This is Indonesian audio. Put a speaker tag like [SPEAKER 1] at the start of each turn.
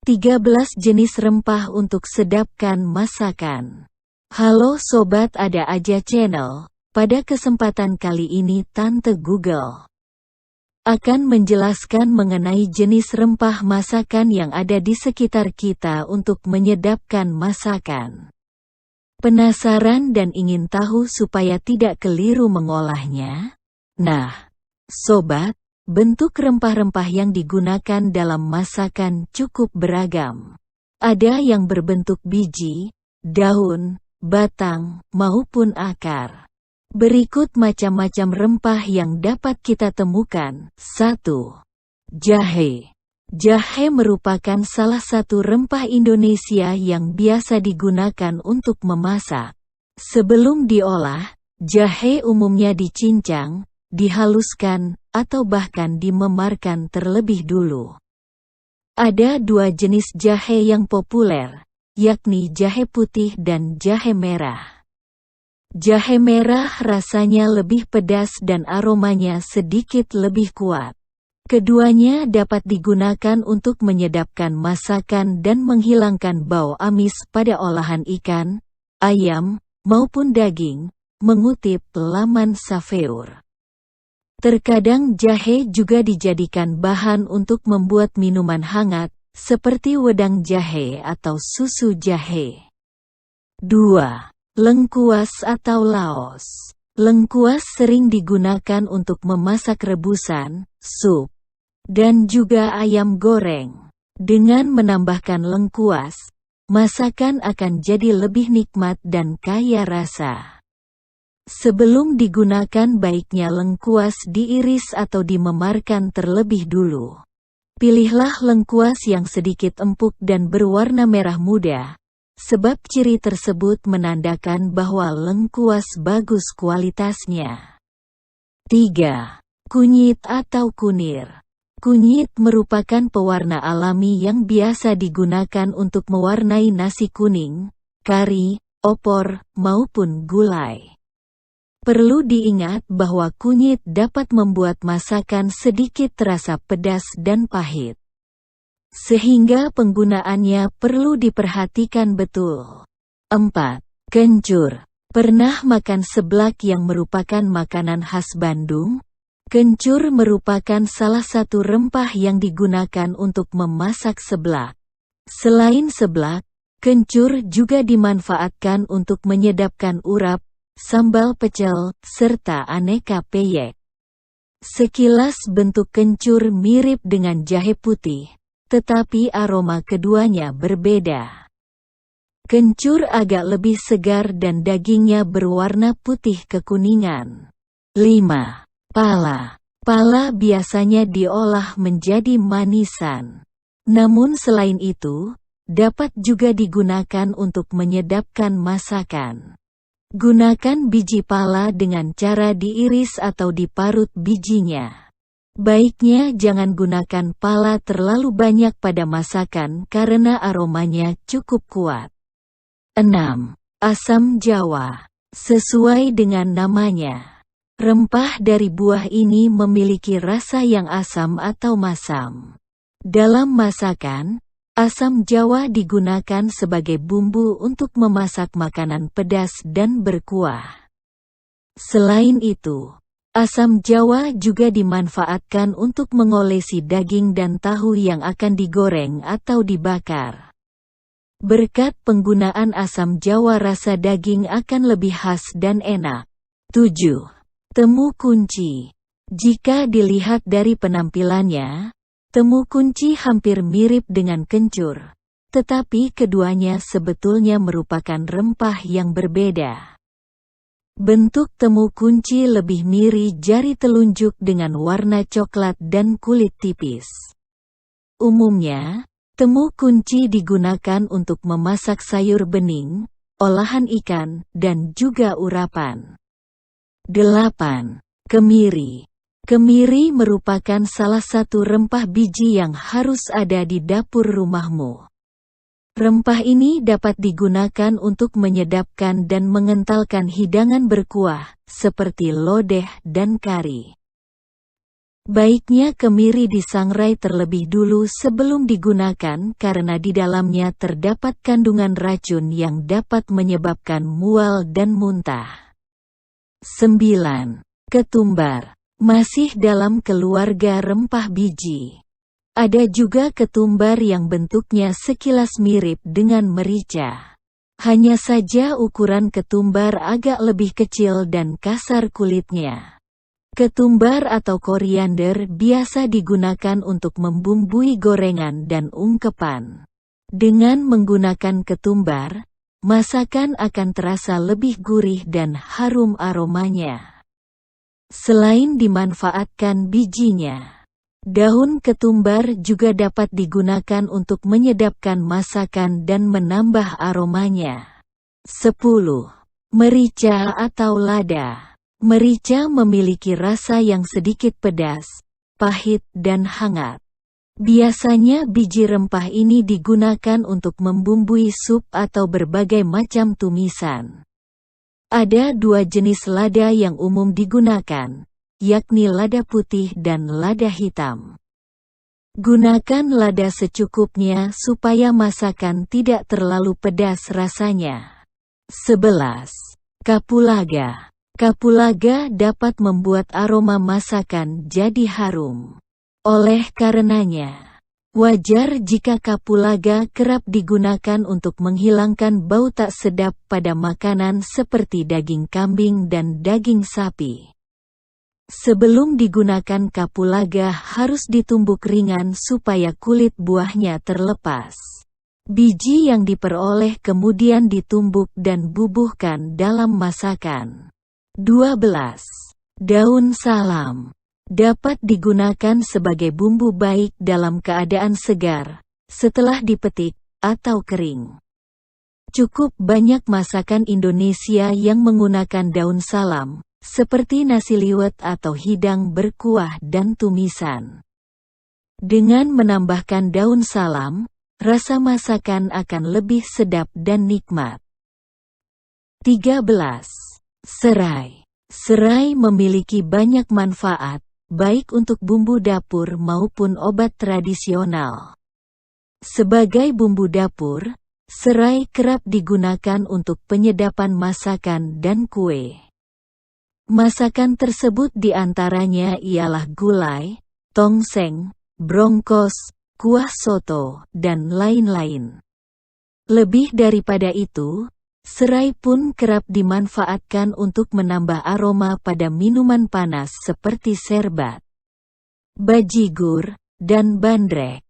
[SPEAKER 1] 13 jenis rempah untuk sedapkan masakan. Halo Sobat Ada Aja Channel, pada kesempatan kali ini Tante Google akan menjelaskan mengenai jenis rempah masakan yang ada di sekitar kita untuk menyedapkan masakan. Penasaran dan ingin tahu supaya tidak keliru mengolahnya? Nah, Sobat, bentuk rempah-rempah yang digunakan dalam masakan cukup beragam. Ada yang berbentuk biji, daun, batang, maupun akar. Berikut macam-macam rempah yang dapat kita temukan. 1. Jahe. Jahe merupakan salah satu rempah Indonesia yang biasa digunakan untuk memasak. Sebelum diolah, jahe umumnya dicincang, dihaluskan, atau bahkan dimemarkan terlebih dulu. Ada dua jenis jahe yang populer, yakni jahe putih dan jahe merah. Jahe merah rasanya lebih pedas dan aromanya sedikit lebih kuat. Keduanya dapat digunakan untuk menyedapkan masakan dan menghilangkan bau amis pada olahan ikan, ayam, maupun daging, mengutip laman Saveur. Terkadang jahe juga dijadikan bahan untuk membuat minuman hangat, seperti wedang jahe atau susu jahe. 2. Lengkuas atau laos. Lengkuas sering digunakan untuk memasak rebusan, sup, dan juga ayam goreng. Dengan menambahkan lengkuas, masakan akan jadi lebih nikmat dan kaya rasa. Sebelum digunakan baiknya lengkuas diiris atau dimemarkan terlebih dulu. Pilihlah lengkuas yang sedikit empuk dan berwarna merah muda, sebab ciri tersebut menandakan bahwa lengkuas bagus kualitasnya. 3. Kunyit atau kunir. Kunyit merupakan pewarna alami yang biasa digunakan untuk mewarnai nasi kuning, kari, opor, maupun gulai. Perlu diingat bahwa kunyit dapat membuat masakan sedikit terasa pedas dan pahit. Sehingga penggunaannya perlu diperhatikan betul. 4. Kencur. Pernah makan seblak yang merupakan makanan khas Bandung? Kencur merupakan salah satu rempah yang digunakan untuk memasak seblak. Selain seblak, kencur juga dimanfaatkan untuk menyedapkan urap, sambal pecel, serta aneka peyek. Sekilas bentuk kencur mirip dengan jahe putih, tetapi aroma keduanya berbeda. Kencur agak lebih segar dan dagingnya berwarna putih kekuningan. 5. Pala. Pala biasanya diolah menjadi manisan. Namun selain itu, dapat juga digunakan untuk menyedapkan masakan. Gunakan biji pala dengan cara diiris atau diparut bijinya. Baiknya jangan gunakan pala terlalu banyak pada masakan karena aromanya cukup kuat. 6. Asam Jawa. Sesuai dengan namanya, rempah dari buah ini memiliki rasa yang asam atau masam. Dalam masakan, asam Jawa digunakan sebagai bumbu untuk memasak makanan pedas dan berkuah. Selain itu, asam Jawa juga dimanfaatkan untuk mengolesi daging dan tahu yang akan digoreng atau dibakar. Berkat penggunaan asam Jawa rasa daging akan lebih khas dan enak. 7. Temu kunci. Jika dilihat dari penampilannya, temu kunci hampir mirip dengan kencur, tetapi keduanya sebetulnya merupakan rempah yang berbeda. Bentuk temu kunci lebih mirip jari telunjuk dengan warna coklat dan kulit tipis. Umumnya, temu kunci digunakan untuk memasak sayur bening, olahan ikan, dan juga urapan. 8. Kemiri. Kemiri merupakan salah satu rempah biji yang harus ada di dapur rumahmu. Rempah ini dapat digunakan untuk menyedapkan dan mengentalkan hidangan berkuah, seperti lodeh dan kari. Baiknya kemiri disangrai terlebih dulu sebelum digunakan karena di dalamnya terdapat kandungan racun yang dapat menyebabkan mual dan muntah. 9. Ketumbar. Masih dalam keluarga rempah biji. Ada juga ketumbar yang bentuknya sekilas mirip dengan merica. Hanya saja ukuran ketumbar agak lebih kecil dan kasar kulitnya. Ketumbar atau koriander biasa digunakan untuk membumbui gorengan dan ungkepan. Dengan menggunakan ketumbar, masakan akan terasa lebih gurih dan harum aromanya. Selain dimanfaatkan bijinya, daun ketumbar juga dapat digunakan untuk menyedapkan masakan dan menambah aromanya. 10. Merica atau lada. Merica memiliki rasa yang sedikit pedas, pahit dan hangat. Biasanya biji rempah ini digunakan untuk membumbui sup atau berbagai macam tumisan. Ada dua jenis lada yang umum digunakan, yakni lada putih dan lada hitam. Gunakan lada secukupnya supaya masakan tidak terlalu pedas rasanya. 11. Kapulaga. Kapulaga dapat membuat aroma masakan jadi harum. Oleh karenanya, wajar jika kapulaga kerap digunakan untuk menghilangkan bau tak sedap pada makanan seperti daging kambing dan daging sapi. Sebelum digunakan kapulaga harus ditumbuk ringan supaya kulit buahnya terlepas. Biji yang diperoleh kemudian ditumbuk dan bubuhkan dalam masakan. 12. Daun salam. Dapat digunakan sebagai bumbu baik dalam keadaan segar, setelah dipetik, atau kering. Cukup banyak masakan Indonesia yang menggunakan daun salam, seperti nasi liwet atau hidang berkuah dan tumisan. Dengan menambahkan daun salam, rasa masakan akan lebih sedap dan nikmat. 13. Serai. Serai memiliki banyak manfaat, baik untuk bumbu dapur maupun obat tradisional. Sebagai bumbu dapur, serai kerap digunakan untuk penyedapan masakan dan kue. Masakan tersebut diantaranya ialah gulai, tongseng, brongkos, kuah soto, dan lain-lain. Lebih daripada itu, serai pun kerap dimanfaatkan untuk menambah aroma pada minuman panas seperti serbat, bajigur, dan bandrek.